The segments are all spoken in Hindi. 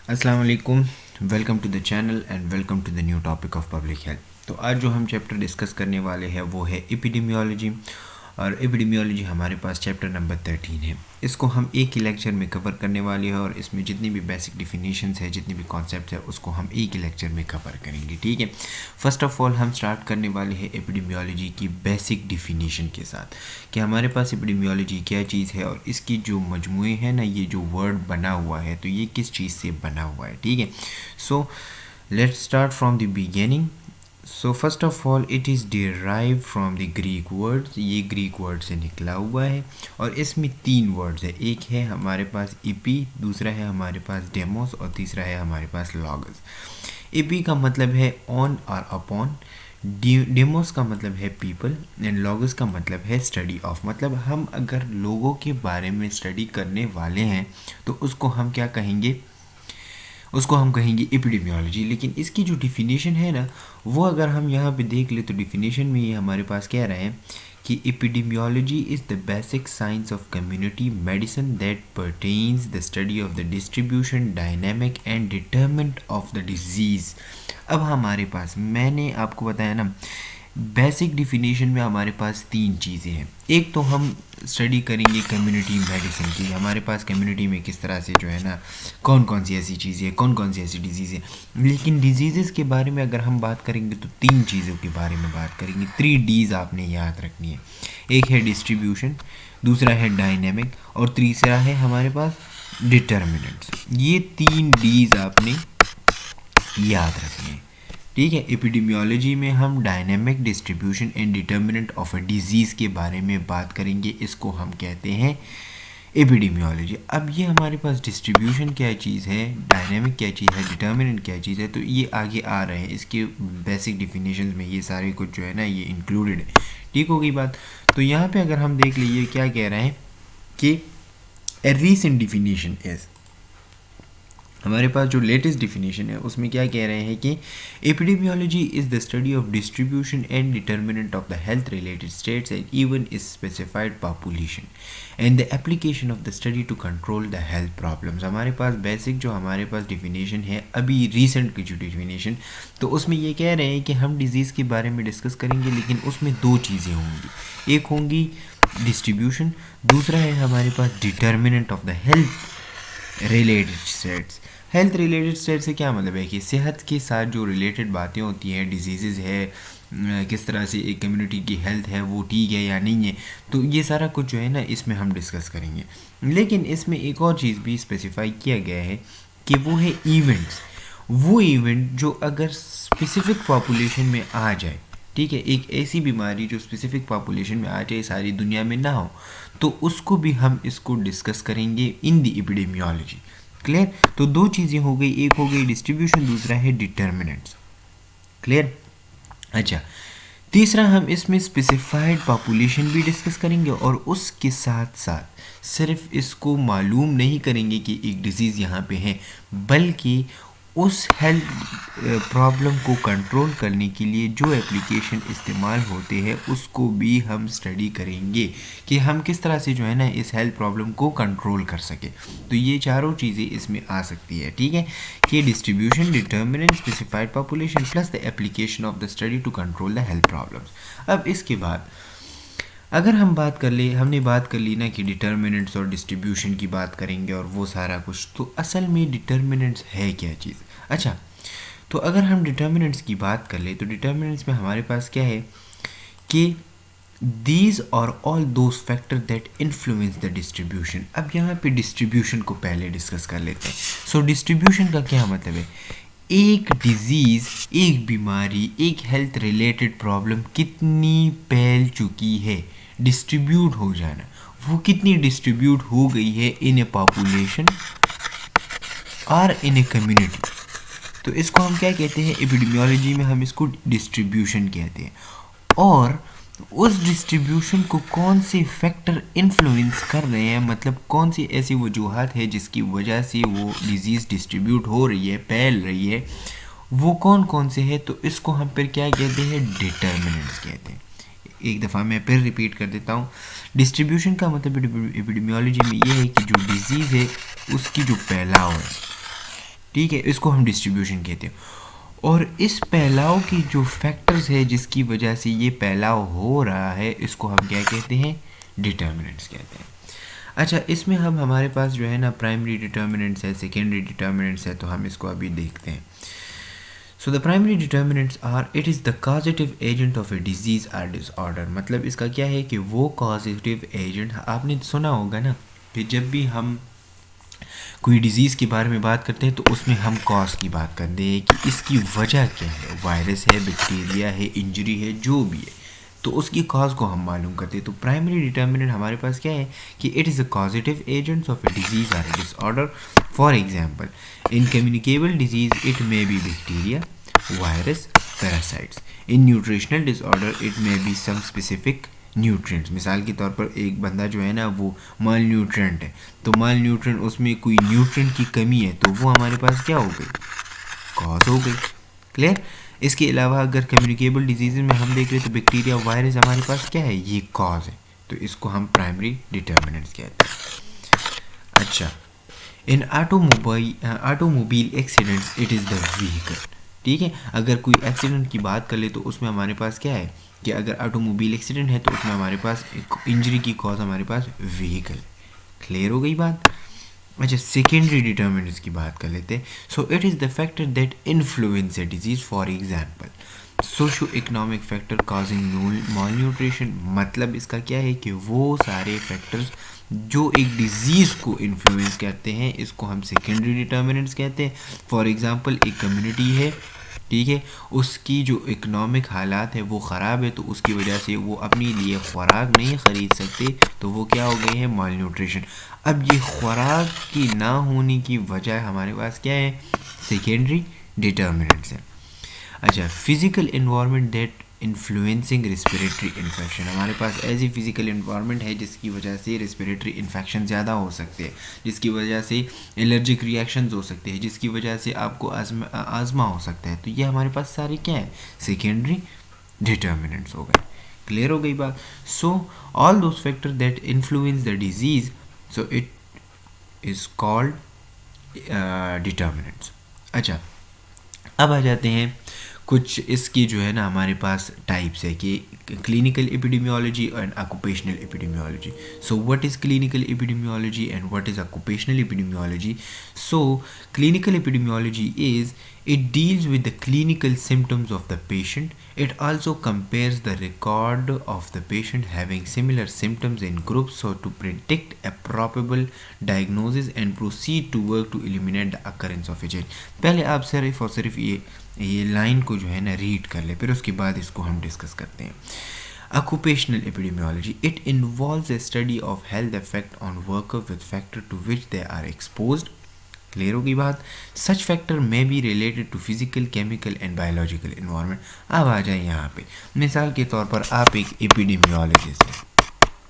अस्सलाम वालेकुम। Welcome to the channel and welcome to the new topic of public health. तो आज जो हम चैप्टर डिस्कस करने वाले हैं वो है एपिडेमियोलॉजी। और एपिडेमियोलॉजी हमारे पास चैप्टर नंबर 13 है। इसको हम एक ही लेक्चर में कवर करने वाले हैं और इसमें जितनी भी बेसिक डिफिनीशंस है, जितनी भी कॉन्सेप्ट है, उसको हम एक ही लेक्चर में कवर करेंगे। ठीक है। फर्स्ट ऑफ ऑल हम स्टार्ट करने वाले हैं एपिडेमियोलॉजी की बेसिक डिफिनीशन के साथ कि हमारे पास एपिडेमियोलॉजी क्या चीज़ है और इसकी जो मजमूए है ना, ये जो वर्ड बना हुआ है तो ये किस चीज़ से बना हुआ है। ठीक है। So let's start from the beginning. So first of all it is derive from the Greek words. ये ग्रीक वर्ड से निकला हुआ है और इसमें तीन वर्ड्स है। एक है हमारे पास इपी, दूसरा है हमारे पास डेमोस और तीसरा है हमारे पास लॉगस। इपी का मतलब है ऑन और अपॉन, डेमोस का मतलब है पीपल एंड लॉगस का मतलब है स्टडी ऑफ। मतलब हम अगर लोगों के बारे में स्टडी करने वाले हैं तो उसको हम क्या कहेंगे, उसको हम कहेंगे एपिडेमियोलॉजी। लेकिन इसकी जो डिफिनीशन है ना, वो अगर हम यहाँ पे देख ले तो डिफिनीशन में ये हमारे पास कह रहे हैं कि epidemiology is the basic science of community medicine that pertains the study of the distribution, dynamic and determinant of the disease. अब हमारे पास, मैंने आपको बताया ना, बेसिक डिफिनीशन में हमारे पास तीन चीज़ें हैं। एक तो हम स्टडी करेंगे कम्युनिटी मेडिसिन की, हमारे पास कम्युनिटी में किस तरह से जो है ना, कौन कौन सी ऐसी चीज़ें हैं, कौन कौन सी ऐसी डिजीज़ है। लेकिन डिजीज़ के बारे में अगर हम बात करेंगे तो तीन चीज़ों के बारे में बात करेंगे। 3 Ds आपने याद रखनी है। एक है डिस्ट्रीब्यूशन, दूसरा है डायनेमिक और तीसरा है हमारे पास डिटर्मिनेंट्स। ये 3 Ds आपने याद रखनी है। ठीक है। एपिडेमियोलॉजी में हम dynamic, distribution and determinant of a disease के बारे में बात करेंगे। इसको हम कहते हैं एपिडेमियोलॉजी। अब ये हमारे पास डिस्ट्रीब्यूशन क्या चीज़ है, डायनेमिक क्या चीज़ है, डिटर्मिनेंट क्या चीज़ है, तो ये आगे आ रहे हैं। इसके बेसिक डिफिनीशन में ये सारे कुछ जो है ना, ये इंक्लूडेड है। ठीक हो गई बात। तो यहाँ पे अगर हम देख लीजिए क्या कह रहे हैं कि ए रीसेंट डिफिनीशन इज़, हमारे पास जो लेटेस्ट डिफिनीशन है उसमें क्या कह रहे हैं कि epidemiology is the study of distribution and determinant of the health related states and even is specified population and the application of the study to control the health problems. हमारे पास बेसिक जो हमारे पास डिफिनीशन है अभी रिसेंट की जो डिफिनीशन, तो उसमें ये कह रहे हैं कि हम डिजीज़ के बारे में डिस्कस करेंगे लेकिन उसमें दो चीज़ें होंगी। एक होंगी डिस्ट्रीब्यूशन, दूसरा है हमारे पास determinant of the health related states. Health related state से क्या मतलब है कि सेहत के साथ जो रिलेटेड बातें होती हैं, डिजीज़ है, किस तरह से एक कम्युनिटी की हेल्थ है वो ठीक है या नहीं है, तो ये सारा कुछ जो है ना इसमें हम डिस्कस करेंगे। लेकिन इसमें एक और चीज़ भी स्पेसिफाई किया गया है कि वो है इवेंट्स। वो इवेंट जो अगर स्पेसिफिक पॉपुलेशन में आ जाए, ठीक है, एक ऐसी बीमारी जो स्पेसिफिक पॉपुलेशन में आ जाए, सारी दुनिया में ना हो, तो उसको भी हम इसको डिस्कस करेंगे इन द एपिडेमियोलॉजी। क्लियर। तो दो चीज़ें हो गई, एक हो गई डिस्ट्रीब्यूशन, दूसरा है डिटर्मिनेंट्स। क्लियर। अच्छा, तीसरा हम इसमें स्पेसिफाइड पॉपुलेशन भी डिस्कस करेंगे और उसके साथ साथ सिर्फ इसको मालूम नहीं करेंगे कि एक डिज़ीज़ यहाँ पे है, बल्कि उस हेल्थ प्रॉब्लम को कंट्रोल करने के लिए जो एप्लीकेशन इस्तेमाल होते हैं उसको भी हम स्टडी करेंगे कि हम किस तरह से जो है ना इस हेल्थ प्रॉब्लम को कंट्रोल कर सके। तो ये चारों चीज़ें इसमें आ सकती है। ठीक है, कि distribution, determinant, specified population plus the application of the study to control the health problems. अब इसके बाद अगर हम बात कर ले, हमने बात कर ली ना कि डिटर्मिनेंट्स और डिस्ट्रीब्यूशन की बात करेंगे और वो सारा कुछ, तो असल में डिटर्मिनेंट्स है क्या चीज़। अच्छा, तो अगर हम डिटर्मिनेंट्स की बात कर ले तो डिटर्मिनेंट्स में हमारे पास क्या है कि दीज और all those factor that influence the distribution. अब यहाँ पे डिस्ट्रीब्यूशन को पहले डिस्कस कर लेते हैं। सो डिस्ट्रीब्यूशन का क्या मतलब है, एक डिजीज़, एक बीमारी, एक हेल्थ रिलेटेड प्रॉब्लम कितनी फैल चुकी है, डिस्ट्रीब्यूट हो जाना, वो कितनी डिस्ट्रीब्यूट हो गई है इन ए पॉपुलेशन और इन ए कम्युनिटी। तो इसको हम क्या कहते हैं, एपिडेमियोलॉजी में हम इसको डिस्ट्रीब्यूशन कहते हैं। और उस डिस्ट्रीब्यूशन को कौन से फैक्टर इन्फ्लुएंस कर रहे हैं, मतलब कौन सी ऐसी वजूहत है जिसकी वजह से वो डिज़ीज़ डिस्ट्रीब्यूट हो रही है, फैल रही है, वो कौन कौन से है, तो इसको हम फिर क्या कहते हैं, डिटर्मिनेंट्स कहते हैं। एक दफ़ा मैं फिर रिपीट कर देता हूँ। डिस्ट्रीब्यूशन का मतलब एपिडेमियोलॉजी में ये है कि जो डिज़ीज़ है उसकी जो फैलाव है, ठीक है, इसको हम डिस्ट्रीब्यूशन कहते हैं। और इस फैलाव की जो फैक्टर्स है जिसकी वजह से ये फैलाव हो रहा है, इसको हम क्या कहते हैं, डिटर्मिनेंट्स कहते हैं। अच्छा, इसमें हम हमारे पास जो है ना प्राइमरी डिटर्मिनेंट्स है, सेकेंडरी डिटर्मिनेंट्स है, तो हम इसको अभी देखते हैं। So the primary determinants are, it is the causative agent of a disease or disorder. मतलब इसका क्या है कि वो कॉजेटिव एजेंट, आपने सुना होगा ना कि जब भी हम कोई डिज़ीज़ के बारे में बात करते हैं तो उसमें हम कॉज की बात करते हैं कि इसकी वजह क्या है, वायरस है, बैक्टीरिया है, इंजरी है, जो भी है, तो उसकी कॉज को हम मालूम करते हैं। तो प्राइमरी डिटर्मिनेंट हमारे पास क्या है कि it is the causative agents of a disease or a disorder. For example, in communicable disease it may be bacteria, virus, parasites. In nutritional disorder it may be some specific nutrients. मिसाल के तौर पर एक बंदा जो है ना वो माल न्यूट्रिएंट है, तो माल न्यूट्रिएंट, उसमें कोई न्यूट्रिएंट की कमी है, तो वो हमारे पास क्या हो गई, कॉज हो गई। क्लियर। इसके अलावा अगर कम्युनिकेबल डिजीज़ में हम देख रहे हैं तो बैक्टीरिया, वायरस हमारे पास क्या है, ये कॉज है, तो इसको हम प्राइमरी डिटर्मिनेंट्स कहते हैं। अच्छा, इन automobile accidents it is the vehicle. ठीक है, अगर कोई एक्सीडेंट की बात कर ले तो उसमें हमारे पास क्या है कि अगर ऑटोमोबाइल एक्सीडेंट है तो उसमें हमारे पास इंजरी की कॉज हमारे पास व्हीकल। क्लियर हो गई बात। अच्छा, सेकेंडरी डिटर्मिनेंट्स की बात कर लेते हैं। So it is the factor that influence A disease. For example, socio economic factor causing mall nutrition. मतलब इसका क्या है कि वो सारे फैक्टर्स जो एक डिजीज़ को इन्फ्लुएंस करते हैं, इसको हम सेकेंडरी डिटर्मिनेंट्स कहते हैं। फॉर एग्जांपल, एक कम्युनिटी है, ठीक है, उसकी जो इकोनॉमिक हालात है वो ख़राब है, तो उसकी वजह से वो अपने लिए ख़ुराक नहीं ख़रीद सकते, तो वो क्या हो गए हैं, माल न्यूट्रिशन। अब ये ख़ुराक की ना होने की वजह हमारे पास क्या है, सेकेंडरी डिटर्मिनेंट्स है। अच्छा, physical environment that influencing respiratory infection. हमारे पास ऐसी फिज़िकल इन्वायरमेंट है जिसकी वजह से रेस्पिरेटरी इन्फेक्शन ज़्यादा हो सकते हैं, जिसकी वजह से एलर्जिक रिएक्शंस हो सकते हैं, जिसकी वजह से आपको आज़मा हो सकता है। तो ये हमारे पास सारे क्या है, सेकेंडरी डिटर्मिनेंट्स हो गए। क्लियर हो गई बात। So all those factor that influence the disease, so it is called determinants. अच्छा, अब आ जाते हैं कुछ इसकी जो है ना हमारे पास टाइप्स है कि clinical epidemiology and occupational epidemiology. So what is clinical epidemiology and what is occupational epidemiology? So clinical epidemiology is, it deals with the clinical symptoms of the patient. It also compares the record of the patient having similar symptoms in groups so to predict a probable diagnosis and proceed to work to eliminate the occurrence of a change. पहले आप सिर्फ और सिर्फ ये लाइन को जो है ना रीड कर ले, फिर उसके बाद इसको हम डिस्कस करते हैं। Occupational epidemiology, it involves a study of health effect on workers with factor to which they are exposed. Clear होगी बात। सच फैक्टर में be related to physical, chemical and biological environment. अब आ जाए यहाँ पे, मिसाल के तौर पर आप एक एपिडेमियोलॉजिस्ट हैं,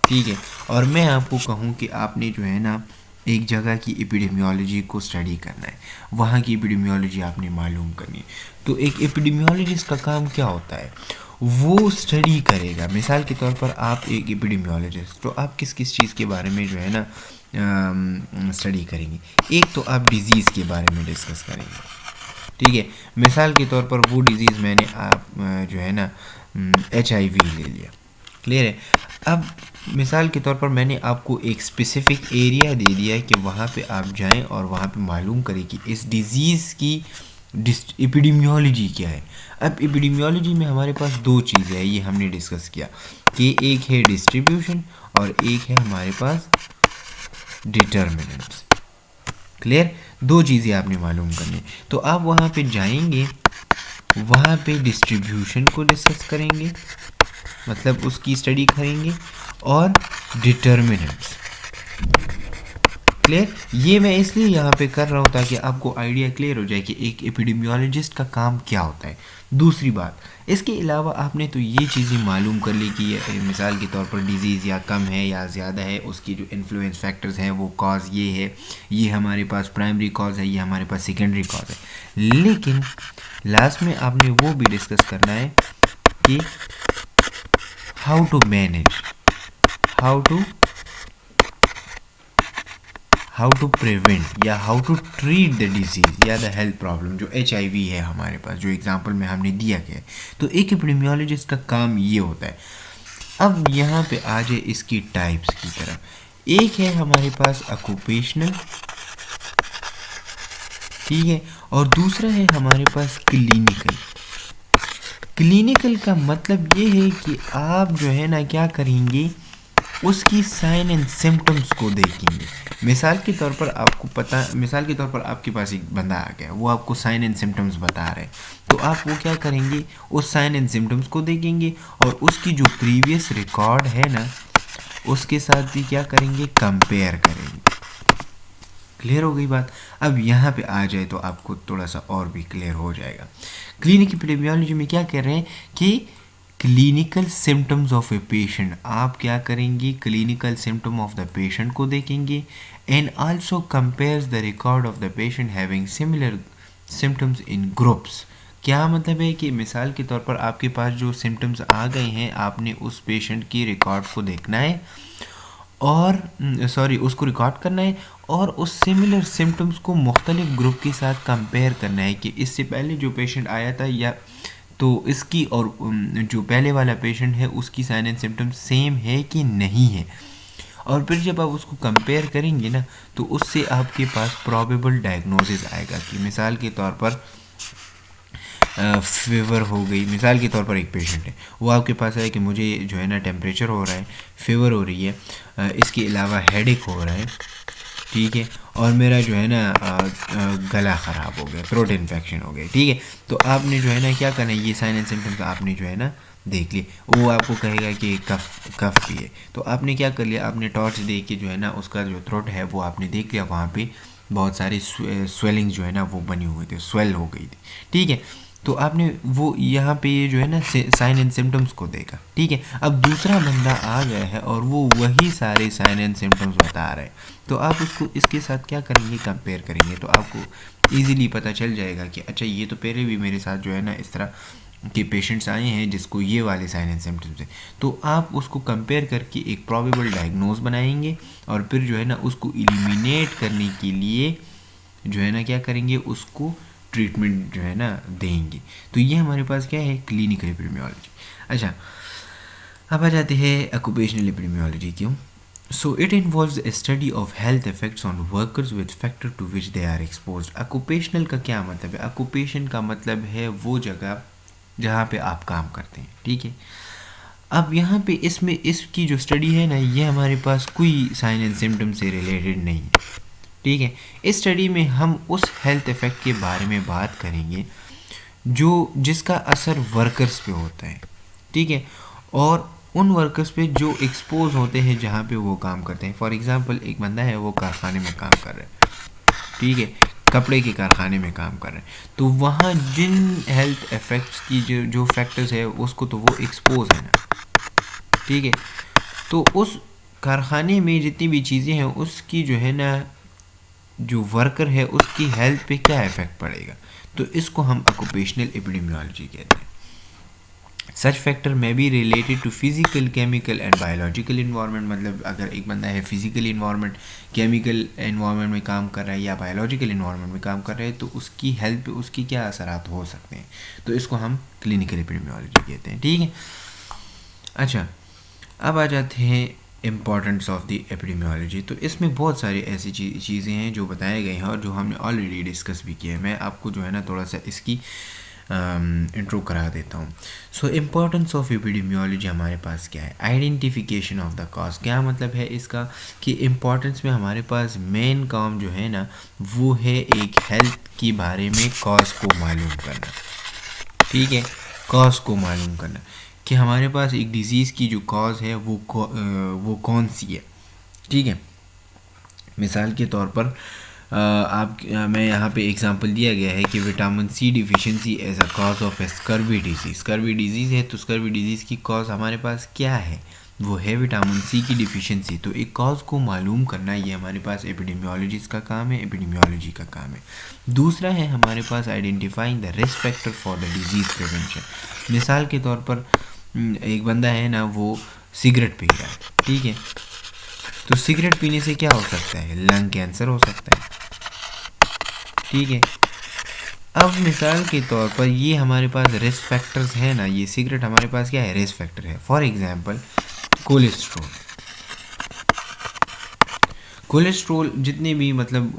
ठीक है, और मैं आपको कहूँ कि आपने जो है ना एक जगह की एपिडेमियोलॉजी को स्टडी करना है, वहाँ की एपिडेमियोलॉजी आपने मालूम करनी है। तो एक एपिडेमियोलॉजिस्ट का काम क्या होता है, वो स्टडी करेगा। मिसाल के तौर पर आप एक एपिडेमियोलॉजिस्ट, तो आप किस किस चीज़ के बारे में जो है ना स्टडी करेंगे। एक तो आप डिज़ीज़ के बारे में डिस्कस करेंगे, ठीक है। मिसाल के तौर पर वो डिज़ीज़ मैंने आप जो है ना HIV ले लिया, क्लियर है। अब मिसाल के तौर पर मैंने आपको एक स्पेसिफ़िक एरिया दे दिया है कि वहाँ पे आप जाएं और वहाँ पे मालूम करें कि इस डिज़ीज़ की एपिडेमियोलॉजी क्या है। अब एपिडेमियोलॉजी में हमारे पास दो चीज़ें हैं, ये हमने डिस्कस किया कि एक है डिस्ट्रीब्यूशन और एक है हमारे पास डिटर्मिनेंट्स। क्लियर, दो चीज़ें आपने मालूम करनी। तो आप वहाँ पे जाएंगे, वहाँ पे डिस्ट्रीब्यूशन को डिस्कस करेंगे, मतलब उसकी स्टडी करेंगे, और डिटर्मिनेंट्स। क्लियर, ये मैं इसलिए यहाँ पे कर रहा हूँ ताकि आपको आइडिया क्लियर हो जाए कि एक एपिडेमियोलॉजिस्ट का काम क्या होता है। दूसरी बात, इसके अलावा आपने तो ये चीज़ें मालूम कर ली कि मिसाल के तौर पर डिज़ीज़ या कम है या ज़्यादा है, उसकी जो इन्फ्लुएंस फैक्टर्स हैं वो कॉज ये है, ये हमारे पास प्राइमरी कॉज है, ये हमारे पास सेकेंडरी कॉज है। लेकिन लास्ट में आपने वो भी डिस्कस करना है कि how to how to prevent या how to treat the disease या द हेल्थ प्रॉब्लम, जो HIV है हमारे पास, जो एग्जांपल में हमने दिया गया है। तो एक एपिडेमियोलॉजिस्ट का काम ये होता है। अब यहाँ पे आ जाए इसकी टाइप्स की तरफ। एक है हमारे पास ऑक्यूपेशनल, ठीक है, और दूसरा है हमारे पास क्लिनिकल। क्लिनिकल का मतलब ये है कि आप जो है ना क्या करेंगे, उसकी साइन एंड सिम्टम्स को देखेंगे। मिसाल के तौर पर आपके पास एक बंदा आ गया, वो आपको साइन एंड सिम्टम्स बता रहे हैं, तो आप वो क्या करेंगे, उस साइन एंड सिम्टम्स को देखेंगे और उसकी जो प्रीवियस रिकॉर्ड है ना उसके साथ भी क्या करेंगे, कंपेयर करेंगे। क्लियर हो गई बात। अब यहाँ पे आ जाए तो आपको थोड़ा सा और भी क्लियर हो जाएगा। क्लिनिकल एपिडेमियोलॉजी में क्या कह रहे हैं कि clinical symptoms of a patient, आप क्या करेंगे, clinical symptom of the patient को देखेंगे and also compares the record of the patient having similar symptoms in groups. क्या मतलब है कि मिसाल के तौर पर आपके पास जो सिम्टम्स आ गए हैं, आपने उस पेशेंट की रिकॉर्ड को देखना है और उसको रिकॉर्ड करना है और उस सिमिलर सिम्टम्स को मुख्तलिफ ग्रुप के साथ कंपेयर करना है कि इससे पहले जो पेशेंट आया था या तो इसकी और जो पहले वाला पेशेंट है उसकी साइन एंड सिम्टम्स सेम है कि नहीं है। और फिर जब आप उसको कंपेयर करेंगे ना तो उससे आपके पास प्रोबेबल डायग्नोसिस आएगा कि मिसाल के तौर पर फीवर हो गई। मिसाल के तौर पर एक पेशेंट है, वो आपके पास है कि मुझे जो है ना टेम्परेचर हो रहा है, फीवर हो रही है, इसके अलावा हेडेक हो रहा है, ठीक है, और मेरा जो है ना गला ख़राब हो गया, थ्रोट इन्फेक्शन हो गया, ठीक है। तो आपने जो है ना क्या करना है, ये साइन एंड सिम्टम्स आपने जो है ना देख लिए। वो आपको कहेगा कि कफ भी है, तो आपने क्या कर लिया, आपने टॉर्च दे के जो है ना उसका जो थ्रोट है वो आपने देख लिया, वहाँ पे बहुत सारी स्वेलिंग जो है ना वो बनी हुई थी, स्वेल हो गई थी, ठीक है। तो आपने वो यहाँ पे ये जो है ना साइन एंड सिम्टम्स को देखा, ठीक है। अब दूसरा बंदा आ गया है और वो वही सारे साइन एंड सिम्टम्स बता रहे हैं, तो आप उसको इसके साथ क्या करेंगे, कंपेयर करेंगे, तो आपको इजीली पता चल जाएगा कि अच्छा ये तो पहले भी मेरे साथ जो है ना इस तरह के पेशेंट्स आए हैं जिसको ये वाले साइन एंड सिम्टम्स हैं। तो आप उसको कंपेयर करके एक प्रोबेबल डायग्नोज बनाएंगे और फिर जो है ना उसको एलिमिनेट करने के लिए जो है ना क्या करेंगे, उसको ट्रीटमेंट जो है ना देंगे। तो ये हमारे पास क्या है, क्लिनिकल एपिडेमियोलॉजी। अच्छा, अब आ जाते हैं ऑक्यूपेशनल एपिडेमियोलॉजी क्यों। So it involves a study of health effects on workers with factor to which they are exposed. Occupational का क्या मतलब है, ऑक्यूपेशन का मतलब है वो जगह जहाँ पे आप काम करते हैं, ठीक है। अब यहाँ पे इसमें इसकी जो स्टडी है ना, ये हमारे पास कोई साइन एंड सिम्टम से रिलेटेड नहीं है, ठीक है। इस स्टडी में हम उस हेल्थ इफ़ेक्ट के बारे में बात करेंगे जिसका असर वर्कर्स पे होता है, ठीक है, और उन वर्कर्स पे जो एक्सपोज होते हैं जहाँ पे वो काम करते हैं। फॉर एग्जांपल एक बंदा है, वो कारखाने में काम कर रहा है, ठीक है, कपड़े के कारखाने में काम कर रहे हैं, तो वहाँ जिन हेल्थ इफ़ेक्ट्स की जो फैक्टर्स है उसको तो वो एक्सपोज है ना, ठीक है। तो उस कारखाने में जितनी भी चीज़ें हैं उसकी जो है ना जो वर्कर है उसकी हेल्थ पे क्या इफ़ेक्ट पड़ेगा, तो इसको हम ऑक्यूपेशनल एपिडेमियोलॉजी कहते हैं। सच फैक्टर में be related to physical, chemical and biological environment. मतलब अगर एक बंदा है फिजिकल इन्वायरमेंट, केमिकल इन्वायरमेंट में काम कर रहा है या बायोलॉजिकल इन्वायरमेंट में काम कर रहा है, तो उसकी हेल्थ पे उसकी क्या असरात हो सकते हैं, तो इसको हम क्लिनिकल एपिडेमियोलॉजी कहते हैं, ठीक है। अच्छा, अब आ जाते हैं इम्पॉर्टेंस ऑफ द एपिडेमियोलॉजी। तो इसमें बहुत सारी ऐसी चीज़ें हैं जो बताए गए हैं और जो हमने ऑलरेडी डिस्कस भी किया है। मैं आपको जो है ना थोड़ा सा इसकी इंट्रो करा देता हूँ। सो इम्पॉर्टेंस ऑफ एपिडेमियोलॉजी हमारे पास क्या है, आइडेंटिफिकेशन ऑफ द कॉज। क्या मतलब है इसका कि इम्पॉर्टेंस में हमारे पास मेन काम जो है ना वो है एक हेल्थ के बारे में कॉज को मालूम करना, ठीक है, कॉज को मालूम करना कि हमारे पास एक डिज़ीज़ की जो कॉज है वो कौन सी है, ठीक है। मिसाल के तौर पर मैं यहाँ पे एग्जांपल दिया गया है कि vitamin C deficiency as a cause of a scurvy disease. Scurvy disease है तो स्कर्वी डिजीज़ की कॉज हमारे पास क्या है, वो है विटामिन सी की डिफिशिएंसी। तो एक कॉज को मालूम करना ये हमारे पास एपिडेमियोलॉजिस्ट का काम है, एपिडेमियोलॉजी का काम है। दूसरा है हमारे पास identifying the risk factor for the disease prevention. मिसाल के तौर पर एक बंदा है ना वो सिगरेट पी रहा है, ठीक है, तो सिगरेट पीने से क्या हो सकता है? लंग कैंसर हो सकता है, ठीक है। अब मिसाल के तौर पर ये हमारे पास रिस्क फैक्टर्स है ना, ये सिगरेट हमारे पास क्या है? रिस्क फैक्टर है। फॉर एग्जांपल कोलेस्ट्रॉल, कोलेस्ट्रॉल जितने भी मतलब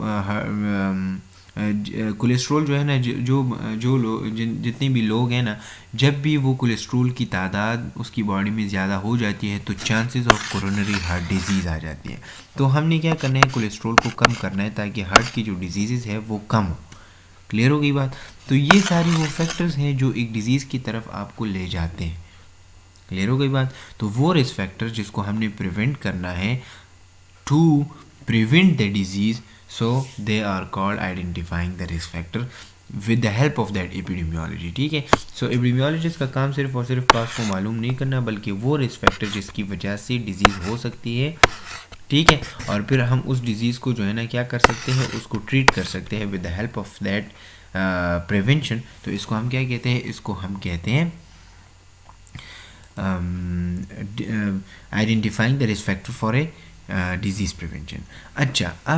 कोलेस्ट्रॉल जो है ना, जो लोग जितने भी लोग हैं ना, जब भी वो कोलेस्ट्रॉल की तादाद उसकी बॉडी में ज़्यादा हो जाती है तो chances of coronary heart disease आ जाती है। तो हमने क्या करना है? कोलेस्ट्रॉल को कम करना है ताकि हार्ट की जो डिजीज़ है वो कम हो। क्लियर हो गई बात? तो ये सारी वो फैक्टर्स हैं जो एक डिज़ीज़ की तरफ आपको ले जाते हैं। क्लियर हो गई बात? तो वो रिस्क फैक्टर जिसको हमने प्रिवेंट करना है, to prevent the disease, so they are called identifying the risk factor with the help of that epidemiology, ठीक है। सो एपिडेमियोलॉजिस्ट का काम सिर्फ और सिर्फ काज को मालूम नहीं करना, बल्कि वो रिस्क फैक्टर जिसकी वजह से डिजीज़ हो सकती है, ठीक है, और फिर हम उस डिज़ीज़ को जो है ना क्या कर सकते हैं? उसको ट्रीट कर सकते हैं with the help of that prevention. तो इसको हम क्या कहते हैं? इसको हम कहते हैं identifying the risk factor for a disease prevention. अच्छा, अब